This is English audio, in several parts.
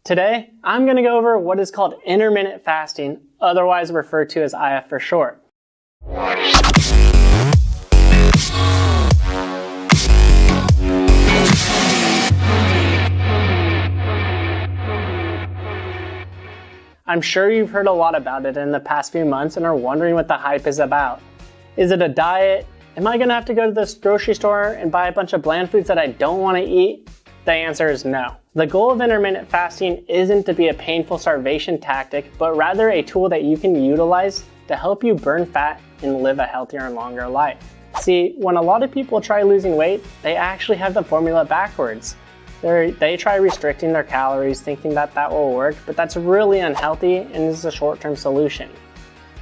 Today, I'm going to go over what is called intermittent fasting, otherwise referred to as IF for short. I'm sure you've heard a lot about it in the past few months and are wondering what the hype is about. Is it a diet? Am I going to have to go to this grocery store and buy a bunch of bland foods that I don't want to eat? The answer is no. The goal of intermittent fasting isn't to be a painful starvation tactic, but rather a tool that you can utilize to help you burn fat and live a healthier and longer life. See, when a lot of people try losing weight, they actually have the formula backwards. They try restricting their calories thinking that will work, but that's really unhealthy and is a short-term solution.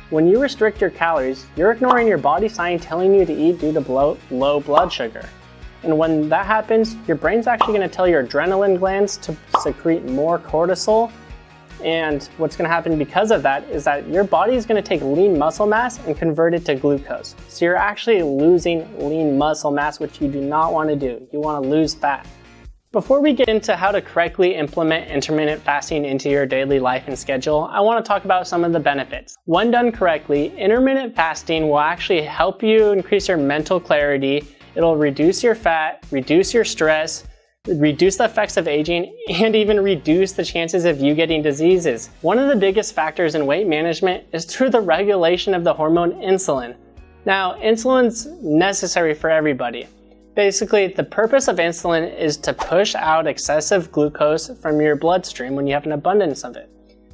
When you restrict your calories, you're ignoring your body sign telling you to eat due to low blood sugar. And when that happens, your brain's actually going to tell your adrenaline glands to secrete more cortisol. And what's going to happen because of that is that your body is going to take lean muscle mass and convert it to glucose. So you're actually losing lean muscle mass, which you do not want to do. You want to lose fat. Before we get into how to correctly implement intermittent fasting into your daily life and schedule, I want to talk about some of the benefits. When done correctly, intermittent fasting will actually help you increase your mental clarity. It'll reduce your fat, reduce your stress, reduce the effects of aging, and even reduce the chances of you getting diseases. One of the biggest factors in weight management is through the regulation of the hormone insulin. Now, insulin's necessary for everybody. Basically, the purpose of insulin is to push out excessive glucose from your bloodstream when you have an abundance of it.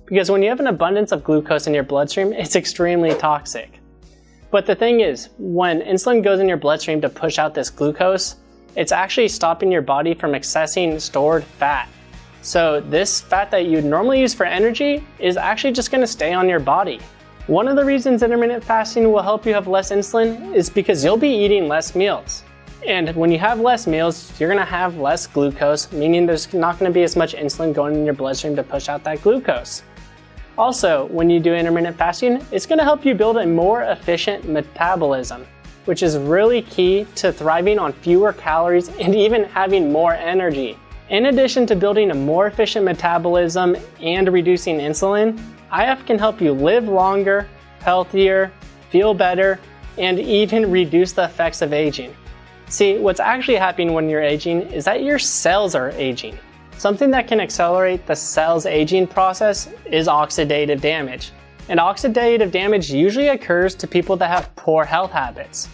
Because when you have an abundance of glucose in your bloodstream, it's extremely toxic. But the thing is, when insulin goes in your bloodstream to push out this glucose, it's actually stopping your body from accessing stored fat. So this fat that you'd normally use for energy is actually just going to stay on your body. One of the reasons intermittent fasting will help you have less insulin is because you'll be eating less meals. And when you have less meals, you're going to have less glucose, meaning there's not going to be as much insulin going in your bloodstream to push out that glucose. Also, when you do intermittent fasting, it's going to help you build a more efficient metabolism, which is really key to thriving on fewer calories and even having more energy. In addition to building a more efficient metabolism and reducing insulin, IF can help you live longer, healthier, feel better, and even reduce the effects of aging. See, what's actually happening when you're aging is that your cells are aging. Something that can accelerate the cell's aging process is oxidative damage. And oxidative damage usually occurs to people that have poor health habits.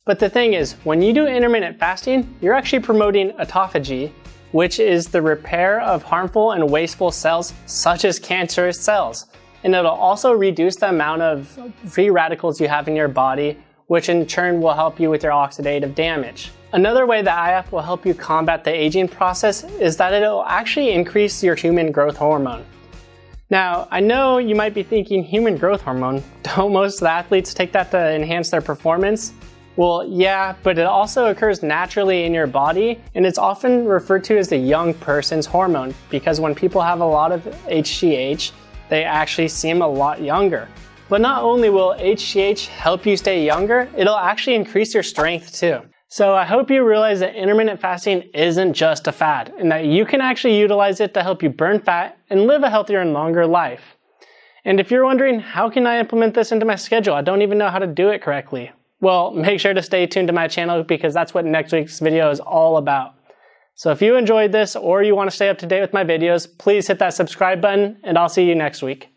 But the thing is, when you do intermittent fasting, you're actually promoting autophagy, which is the repair of harmful and wasteful cells such as cancerous cells. And it'll also reduce the amount of free radicals you have in your body, which in turn will help you with your oxidative damage. Another way that IF will help you combat the aging process is that it'll actually increase your human growth hormone. Now, I know you might be thinking, human growth hormone, don't most of the athletes take that to enhance their performance? Well, yeah, but it also occurs naturally in your body, and it's often referred to as the young person's hormone, because when people have a lot of HGH, they actually seem a lot younger. But not only will HGH help you stay younger, it'll actually increase your strength too. So I hope you realize that intermittent fasting isn't just a fad, and that you can actually utilize it to help you burn fat and live a healthier and longer life. And if you're wondering, how can I implement this into my schedule? I don't even know how to do it correctly. Well, make sure to stay tuned to my channel because that's what next week's video is all about. So if you enjoyed this or you want to stay up to date with my videos, please hit that subscribe button and I'll see you next week.